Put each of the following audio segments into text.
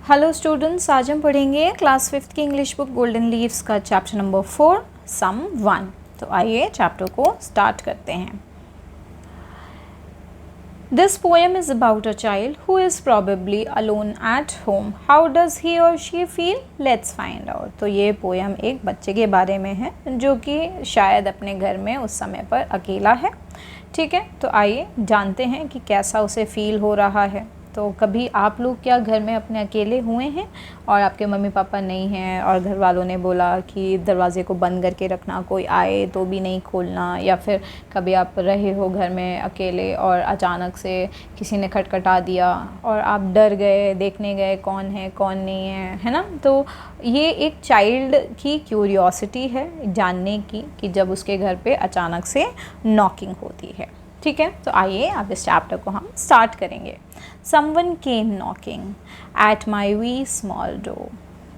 Hello students, आज हम पढ़ेंगे क्लास 5th की इंग्लिश बुक गोल्डन लीव्स का चैप्टर नंबर 4 सम 1। तो आइए चैप्टर को स्टार्ट करते हैं। This poem is about a child who is probably alone at home. How does he or she feel? Let's find out. तो ये poem एक बच्चे के बारे में है जो कि शायद अपने घर में उस समय पर अकेला है। ठीक है, तो आइए जानते हैं कि कैसा उसे फील हो रहा है। तो कभी आप लोग क्या घर में अपने अकेले हुए हैं और आपके मम्मी पापा नहीं हैं और घर वालों ने बोला कि दरवाज़े को बंद करके रखना, कोई आए तो भी नहीं खोलना, या फिर कभी आप रहे हो घर में अकेले और अचानक से किसी ने खटखटा दिया और आप डर गए, देखने गए कौन है कौन नहीं है ना। तो ये एक चाइल्ड की क्यूरियोसिटी है जानने की कि जब उसके घर पे अचानक से नॉकिंग होती है। ठीक है, तो आइए अब इस चैप्टर को हम स्टार्ट करेंगे। Someone came knocking at my wee small door।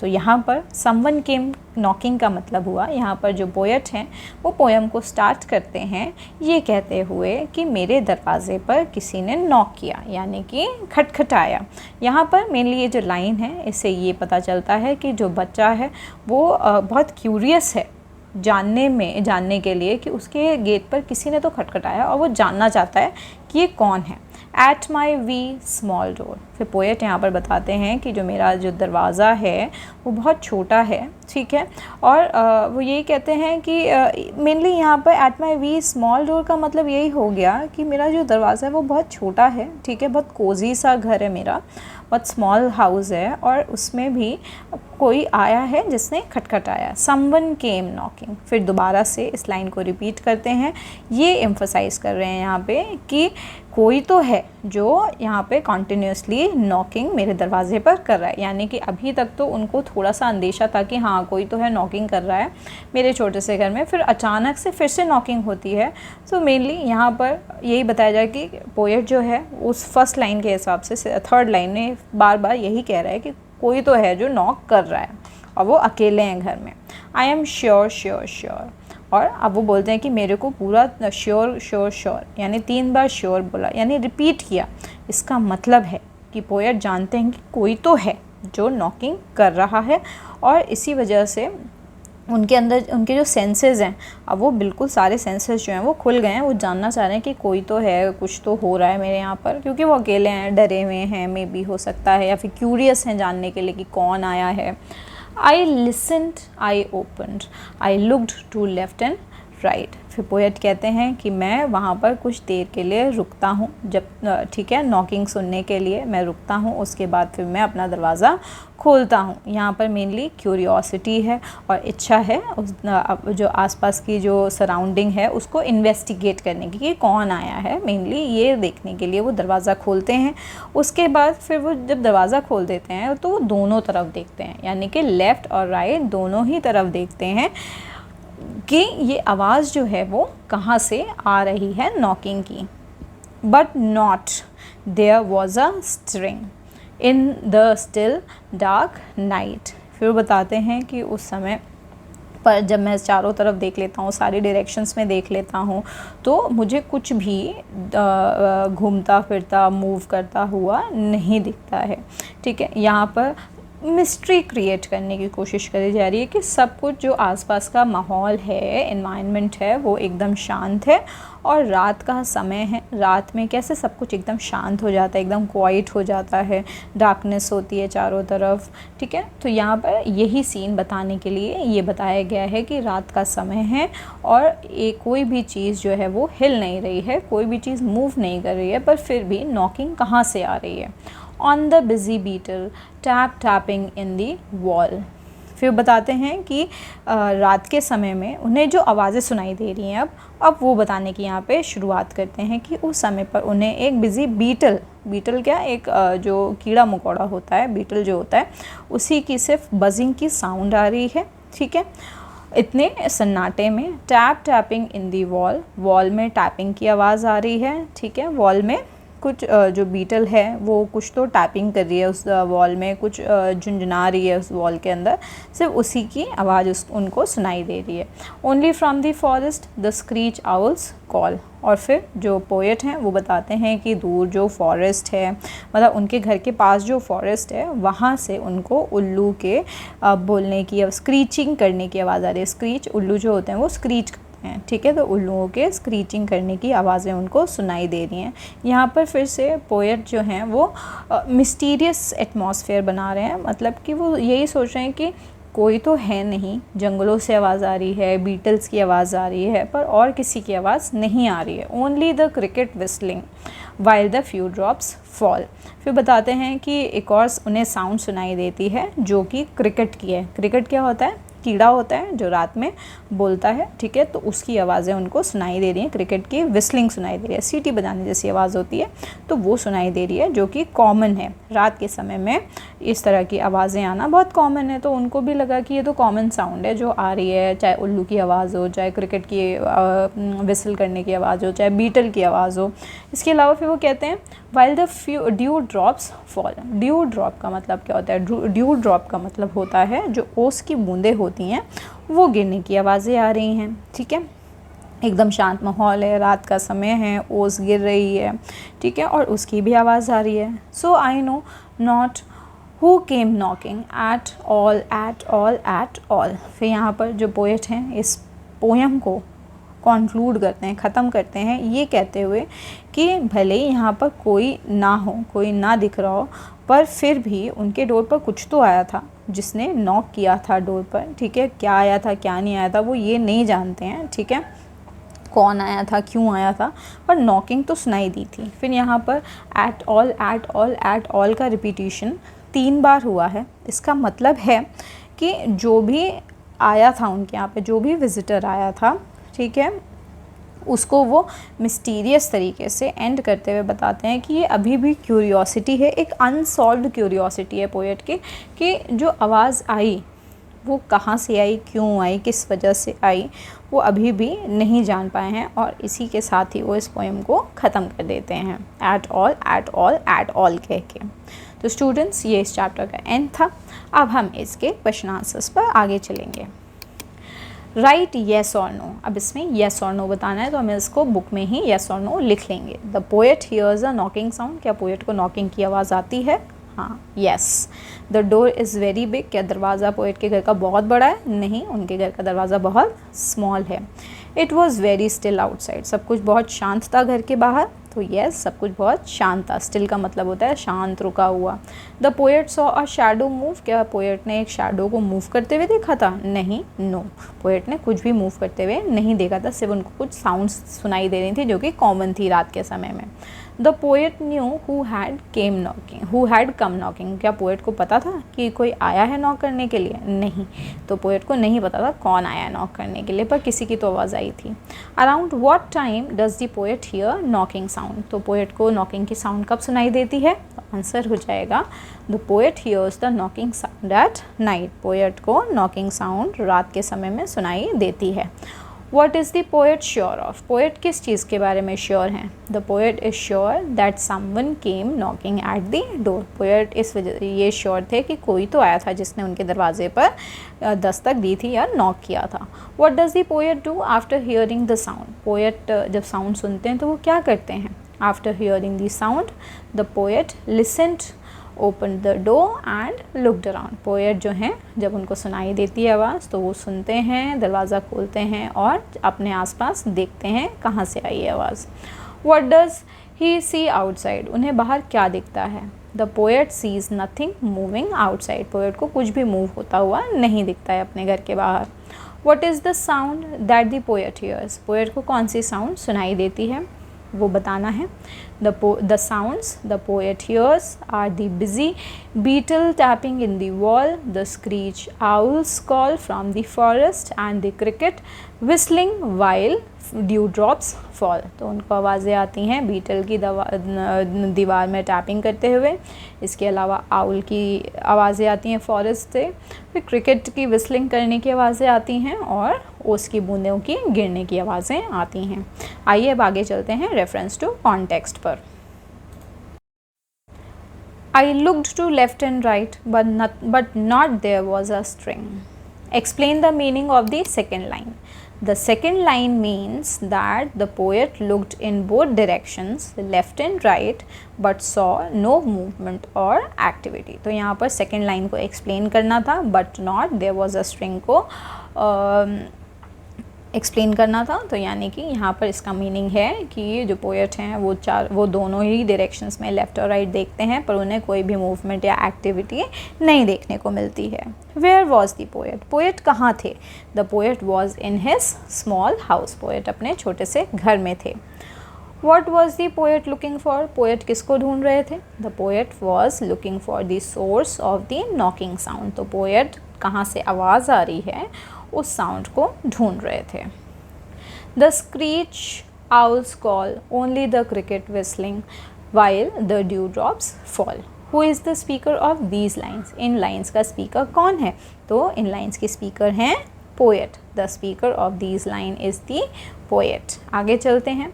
तो यहाँ पर someone came knocking का मतलब हुआ, यहाँ पर जो पोएट हैं वो पोएम को स्टार्ट करते हैं ये कहते हुए कि मेरे दरवाज़े पर किसी ने नॉक किया, यानी कि खटखटाया। यहाँ पर मेनली ये जो लाइन है इससे ये पता चलता है कि जो बच्चा है वो बहुत क्यूरियस है जानने के लिए कि उसके गेट पर किसी ने तो खटखटाया और वो जानना चाहता है कि ये कौन है। At my V small door. फिर पोएट यहाँ पर बताते हैं कि जो मेरा जो दरवाज़ा है वो बहुत छोटा है। ठीक है, और वो यही कहते हैं कि मेनली यहाँ पर at my V small door का मतलब यही हो गया कि मेरा जो दरवाज़ा है वो बहुत छोटा है। ठीक है, बहुत कोजी सा घर है मेरा, बहुत स्मॉल हाउस है और उसमें भी कोई आया है जिसने खटखटाया। समवन केम नॉकिंग। फिर दोबारा से इस लाइन को रिपीट करते हैं, ये एम्फसाइज़ कर रहे हैं यहाँ पे कि कोई तो है जो यहाँ पे कॉन्टिन्यूसली नॉकिंग मेरे दरवाजे पर कर रहा है। यानी कि अभी तक तो उनको थोड़ा सा अंदेशा था कि हाँ कोई तो है नॉकिंग कर रहा है मेरे छोटे से घर में, फिर अचानक से फिर से नॉकिंग होती है। सो मेनली यहाँ पर यही बताया जाए कि पोएट जो है उस फर्स्ट लाइन के हिसाब से थर्ड लाइन में बार बार यही कह रहा है कि कोई तो है जो नॉक कर रहा है और वो अकेले हैं घर में। I am sure sure sure. और अब वो बोलते हैं कि मेरे को पूरा श्योर श्योर श्योर, यानी 3 बार श्योर बोला, यानी रिपीट किया। इसका मतलब है कि पोएट जानते हैं कि कोई तो है जो नॉकिंग कर रहा है और इसी वजह से उनके अंदर उनके जो सेंसेस हैं अब वो बिल्कुल सारे सेंसेस जो हैं वो खुल गए हैं। वो जानना चाह रहे हैं कि कोई तो है, कुछ तो हो रहा है मेरे यहाँ पर, क्योंकि वो अकेले हैं, डरे हुए हैं, मे बी हो सकता है, या फिर क्यूरियस हैं जानने के लिए कि कौन आया है। I listened, I opened, I looked to left and right. फिर पोएट कहते हैं कि मैं वहाँ पर कुछ देर के लिए रुकता हूँ, जब ठीक है नॉकिंग सुनने के लिए मैं रुकता हूँ, उसके बाद फिर मैं अपना दरवाज़ा खोलता हूँ। यहाँ पर मेनली क्यूरियोसिटी है और इच्छा है उस जो आसपास की जो सराउंडिंग है उसको इन्वेस्टिगेट करने की कि कौन आया है, मेनली ये देखने के लिए वो दरवाज़ा खोलते हैं। उसके बाद फिर वो जब दरवाज़ा खोल देते हैं तो वो दोनों तरफ देखते हैं, यानी कि लेफ़्ट और राइट दोनों ही तरफ देखते हैं कि ये आवाज़ जो है वो कहाँ से आ रही है नॉकिंग की। But not there was a string in the still dark night. फिर बताते हैं कि उस समय पर जब मैं चारों तरफ देख लेता हूँ, सारी डायरेक्शंस में देख लेता हूँ, तो मुझे कुछ भी घूमता फिरता मूव करता हुआ नहीं दिखता है। ठीक है, यहाँ पर मिस्ट्री क्रिएट करने की कोशिश करी जा रही है कि सब कुछ जो आसपास का माहौल है, एनवायरनमेंट है, वो एकदम शांत है और रात का समय है। रात में कैसे सब कुछ एकदम शांत हो जाता है, एकदम क्वाइट हो जाता है, डार्कनेस होती है चारों तरफ। ठीक है, तो यहाँ पर यही सीन बताने के लिए ये बताया गया है कि रात का समय है और कोई भी चीज़ जो है वो हिल नहीं रही है, कोई भी चीज़ मूव नहीं कर रही है, पर फिर भी नॉकिंग कहाँ से आ रही है। On the busy beetle tap tapping in the wall. फिर बताते हैं कि रात के समय में उन्हें जो आवाज़ें सुनाई दे रही हैं अब वो बताने की यहाँ पे शुरुआत करते हैं कि उस समय पर उन्हें एक बिजी बीटल क्या, एक जो कीड़ा मकोड़ा होता है, बीटल जो होता है, उसी की सिर्फ बजिंग की साउंड आ रही है। ठीक है, इतने सन्नाटे में टैपिंग इन दी वॉल में टैपिंग की आवाज़ आ रही है। ठीक है, वॉल में कुछ जो बीटल है वो कुछ तो टैपिंग कर रही है उस वॉल में, कुछ झुंझुना रही है उस वॉल के अंदर, सिर्फ उसी की आवाज़ उनको सुनाई दे रही है। Only from the forest the screech owls call. और फिर जो पोएट हैं वो बताते हैं कि दूर जो फॉरेस्ट है, मतलब उनके घर के पास जो फॉरेस्ट है वहाँ से उनको उल्लू के बोलने की, स्क्रीचिंग करने की आवाज़ आ रही है। स्क्रीच, उल्लू जो होते हैं वो स्क्रीच करते हैं, ठीक है, तो उल्लुओं के स्क्रीचिंग करने की आवाज़ें उनको सुनाई दे रही हैं। यहाँ पर फिर से पोएट जो हैं वो मिस्टीरियस एटमॉस्फेयर बना रहे हैं, मतलब कि वो यही सोच रहे हैं कि कोई तो है नहीं, जंगलों से आवाज़ आ रही है, बीटल्स की आवाज़ आ रही है, पर और किसी की आवाज़ नहीं आ रही है। Only the cricket whistling while the few drops fall. फिर बताते हैं कि एक और उन्हें साउंड सुनाई देती है जो कि क्रिकेट की है। क्रिकेट क्या होता है? कीड़ा होता है जो रात में बोलता है, ठीक है, तो उसकी आवाज़ें उनको सुनाई दे रही हैं। क्रिकेट की विस्लिंग सुनाई दे रही है, सीटी बजाने जैसी आवाज़ होती है, तो वो सुनाई दे रही है जो कि कॉमन है। रात के समय में इस तरह की आवाज़ें आना बहुत कॉमन है, तो उनको भी लगा कि ये तो कॉमन साउंड है जो आ रही है, चाहे उल्लू की आवाज़ हो, चाहे क्रिकेट की विसल करने की आवाज़ हो, चाहे बीटल की आवाज़ हो। इसके अलावा फिर वो कहते हैं while the few due drops fall. Dew drop का मतलब क्या होता है? ड्यू ड्रॉप का मतलब होता है जो ओस की बूंदें होती हैं वो गिरने की आवाज़ें आ रही हैं, ठीक है। एकदम शांत माहौल है, रात का समय है, ओस गिर रही है, ठीक है, और उसकी भी आवाज़ आ रही है। So I know not who came knocking at all at all at all. फिर यहाँ पर जो पोएट हैं इस पोएम को कॉन्क्लूड करते हैं, ख़त्म करते हैं ये कहते हुए कि भले ही यहाँ पर कोई ना हो, कोई ना दिख रहा हो, पर फिर भी उनके डोर पर कुछ तो आया था जिसने नॉक किया था डोर पर, ठीक है। क्या आया था क्या नहीं आया था वो ये नहीं जानते हैं, ठीक है, कौन आया था, क्यों आया था, पर नॉकिंग तो सुनाई दी थी। फिर यहाँ पर eight all at all at all का रिपीटिशन 3 बार हुआ है। इसका मतलब है कि जो भी आया था उनके यहाँ पे, जो भी विज़िटर आया था, ठीक है, उसको वो मिस्टीरियस तरीके से एंड करते हुए बताते हैं कि ये अभी भी क्यूरियोसिटी है, एक अनसॉल्व्ड क्यूरियोसिटी है पोएट की, कि जो आवाज़ आई वो कहाँ से आई, क्यों आई, किस वजह से आई, वो अभी भी नहीं जान पाए हैं। और इसी के साथ ही वो इस पोएम को ख़त्म कर देते हैं, eight all at all at all कह के। तो स्टूडेंट्स ये इस चैप्टर का एंड था। अब हम इसके क्वेश्चन आंसर्स पर आगे चलेंगे। राइट येस और नो। अब इसमें येस और नो बताना है, तो हमें इसको बुक में ही येस और नो लिख लेंगे। The poet hears a knocking sound. क्या पोएट को नॉकिंग की आवाज़ आती है? हाँ, yes. The door is very big. क्या दरवाज़ा पोएट के घर का बहुत बड़ा है? नहीं, उनके घर का दरवाज़ा बहुत स्मॉल है। It was very still outside. सब कुछ बहुत शांत था घर के बाहर, तो येस सब कुछ बहुत शांत था। स्टिल का मतलब होता है शांत, रुका हुआ। The poet saw a shadow move. क्या पोएट ने एक शैडो को मूव करते हुए देखा था? नहीं, नो, पोएट ने कुछ भी मूव करते हुए नहीं देखा था, सिर्फ उनको कुछ साउंड्स सुनाई दे रही थी जो कि कॉमन थी रात के समय में। The poet knew who had come knocking. क्या पोएट को पता था कि कोई आया है नॉक करने के लिए? नहीं, तो पोएट को नहीं पता था कौन आया नॉक करने के लिए, पर किसी की तो आवाज़ आई थी। Around what time does the poet hear knocking sound. तो पोएट को नॉकिंग की साउंड कब सुनाई देती है? आंसर हो जाएगा the poet hears the knocking sound at night. Poet को नॉकिंग साउंड रात के समय में सुनाई देती है। What is the poet sure of? Poet किस चीज़ के बारे में श्योर हैं? The poet is sure that someone came knocking at the door. Poet इस वजह ये श्योर थे कि कोई तो आया था जिसने उनके दरवाजे पर दस्तक दी थी या नॉक किया था। What does the poet do after hearing the sound? Poet जब साउंड सुनते हैं तो वो क्या करते हैं? After hearing the sound, the poet listened, opened the door and looked around. Poet जो हैं जब उनको सुनाई देती है आवाज़ तो वो सुनते हैं, दरवाज़ा खोलते हैं और अपने आसपास देखते हैं कहाँ से आई है आवाज़। What does he see outside? उन्हें बाहर क्या दिखता है? The poet sees nothing moving outside. Poet को कुछ भी मूव होता हुआ नहीं दिखता है अपने घर के बाहर। What is the sound that the poet hears? Poet को कौन सी साउंड सुनाई देती है वो बताना है। The sounds the poet hears are the busy beetle tapping in the wall, the screech owl's call from the forest and the cricket whistling while dewdrops fall. तो उनको आवाज़ें आती हैं बीटल की दीवार में टैपिंग करते हुए, इसके अलावा आउल की आवाज़ें आती हैं फॉरेस्ट से, फिर क्रिकेट की विस्लिंग करने की आवाज़ें आती हैं और ओस की बूंदों की गिरने की आवाज़ें आती हैं। आइए अब आगे चलते हैं रेफरेंस टू कॉन्टेक्स्ट पर। I looked to left and right, but not there was a string. Explain the meaning of the second line. The second line means that the poet looked in both directions, left and right, but saw no movement or activity. तो यहाँ पर second line को explain करना था, but not there was a string को explain करना था। तो यानी कि यहाँ पर इसका मीनिंग है कि जो पोएट हैं वो दोनों ही डायरेक्शंस में लेफ़्ट और राइट देखते हैं, पर उन्हें कोई भी मूवमेंट या एक्टिविटी नहीं देखने को मिलती है। Where was the poet? Poet कहाँ थे? The poet was in his small house. Poet अपने छोटे से घर में थे। What was the poet looking for? Poet किसको ढूंढ रहे थे? The poet was looking for the source of the knocking sound. तो पोएट कहाँ से आवाज़ आ रही है उस साउंड को ढूंढ रहे थे। The screech owls call only the cricket whistling while the dew drops fall. Who is the speaker of these lines? इन लाइन्स का स्पीकर कौन है? तो इन लाइन्स के स्पीकर हैं poet. The speaker of these line is the poet. आगे चलते हैं।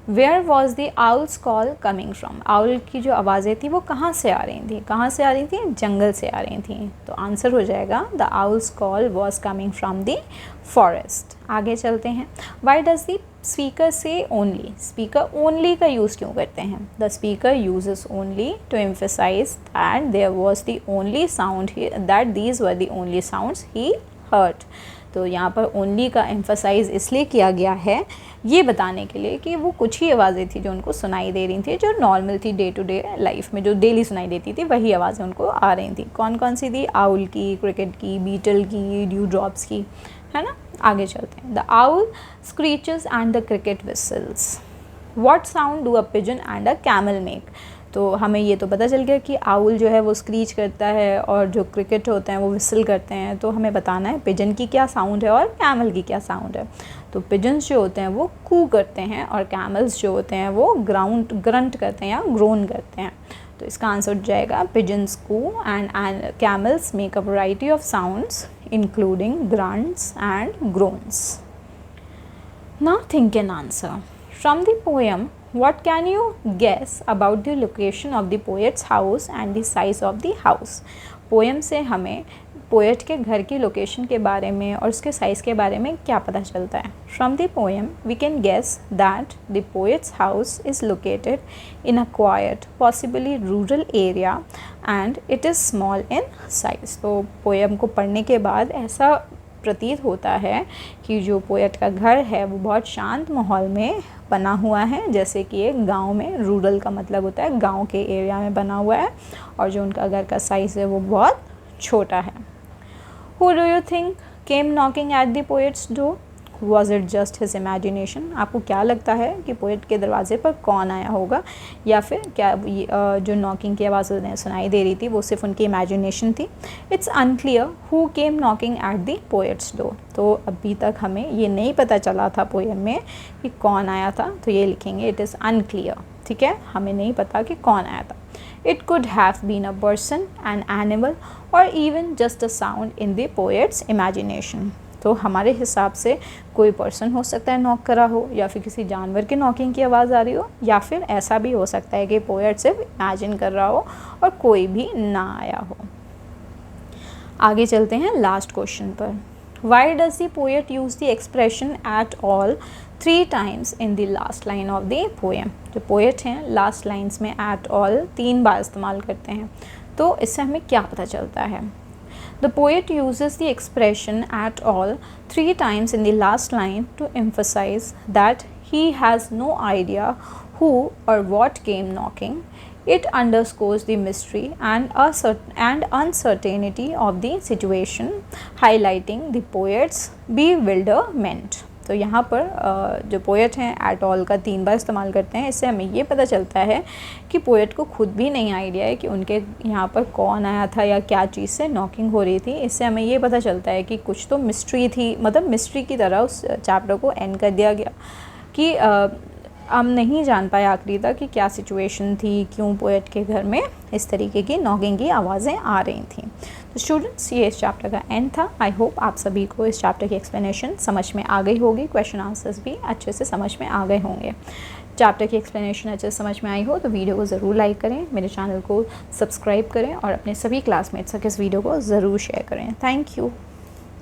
Where was the owls call coming from? Owl की जो आवाज़ें थी वो कहाँ से आ रही थी? कहाँ से आ रही थी? जंगल से आ रही थी। तो आंसर हो जाएगा the owls call was coming from the forest. आगे चलते हैं। Why does the speaker say only? Speaker only का यूज़ क्यों करते हैं? The speaker uses only to emphasise that there was the only sound that these were the only sounds he heard. तो यहाँ पर ओनली का एम्फसाइज इसलिए किया गया है ये बताने के लिए कि वो कुछ ही आवाज़ें थी जो उनको सुनाई दे रही थी, जो नॉर्मल थी, डे टू डे लाइफ में जो डेली सुनाई देती थी वही आवाज़ें उनको आ रही थी। कौन कौन सी थी? आउल की, क्रिकेट की, बीटल की, ड्यू ड्रॉप्स की, है ना। आगे चलते हैं। The owl screeches and the cricket whistles. What sound do a pigeon and a camel make? तो हमें ये तो पता चल गया कि आउल जो है वो स्क्रीच करता है और जो क्रिकेट होते हैं वो विसल करते हैं। तो हमें बताना है पिजन की क्या साउंड है और कैमल की क्या साउंड है। तो पिजन्स जो होते हैं वो कू करते हैं और कैमल्स जो होते हैं वो ग्रंट करते हैं या ग्रोन करते हैं। तो इसका आंसर हो जाएगा pigeons coo and camels make a variety of sounds including grunts and groans. Now think an answer from the poem. What can you guess about the location of the poet's house and the size of the house? Poem से हमें poet के घर की location के बारे में और उसके साइज़ के बारे में क्या पता चलता है? From the poem, we can guess that the poet's house is located in a quiet, possibly rural area, and it is small in size. तो पोएम को पढ़ने के बाद ऐसा प्रतीत होता है कि जो पोएट का घर है वो बहुत शांत माहौल में बना हुआ है, जैसे कि एक गांव में, रूरल का मतलब होता है गांव के एरिया में बना हुआ है, और जो उनका घर का साइज़ है वो बहुत छोटा है। Who do you think came knocking at the poet's door? Was it just his imagination? आपको क्या लगता है कि पोएट के दरवाजे पर कौन आया होगा, या फिर क्या जो नॉकिंग की आवाज़ उन्हें सुनाई दे रही थी वो सिर्फ उनकी इमेजिनेशन थी? It's unclear who came knocking at the poets door. तो अभी तक हमें ये नहीं पता चला था पोएम में कि कौन आया था, तो ये लिखेंगे इट इज़ अनक्लियर। ठीक है, हमें नहीं पता कि कौन आया था। It could have been a person, an animal, और even just a sound in the poet's imagination. तो हमारे हिसाब से कोई पर्सन हो सकता है नॉक करा हो, या फिर किसी जानवर की नॉकिंग की आवाज़ आ रही हो, या फिर ऐसा भी हो सकता है कि पोएट सिर्फ इमेजिन कर रहा हो और कोई भी ना आया हो। आगे चलते हैं लास्ट क्वेश्चन पर। Y does the poet use the expression at all 3 times in the last line of the poem? जो पोएट हैं लास्ट लाइन्स में एट ऑल 3 बार इस्तेमाल करते हैं, तो इससे हमें क्या पता चलता है? The poet uses the expression at all 3 times in the last line to emphasize that he has no idea who or what came knocking. It underscores the mystery and uncertainty of the situation, highlighting the poet's bewilderment. तो यहाँ पर जो poet हैं at all का 3 बार इस्तेमाल करते हैं। इससे हमें ये पता चलता है कि पोएट को खुद भी नहीं आइडिया है कि उनके यहाँ पर कौन आया था या क्या चीज़ से नॉकिंग हो रही थी। इससे हमें ये पता चलता है कि कुछ तो मिस्ट्री थी, मतलब मिस्ट्री की तरह उस चैप्टर को एंड कर दिया गया कि हम नहीं जान पाए आखिरी तक कि क्या सिचुएशन थी, क्यों पोएट के घर में इस तरीके की नॉकिंग की आवाज़ें आ रही थी। स्टूडेंट्स, ये इस चैप्टर का एंड था। आई होप आप सभी को इस चैप्टर की एक्सप्लेनेशन समझ में आ गई होगी, क्वेश्चन आंसर्स भी अच्छे से समझ में आ गए होंगे। चैप्टर की एक्सप्लेनेशन अच्छे से समझ में आई हो तो वीडियो को ज़रूर लाइक करें, मेरे चैनल को सब्सक्राइब करें और अपने सभी क्लासमेट्स तक इस वीडियो को ज़रूर शेयर करें। Thank you.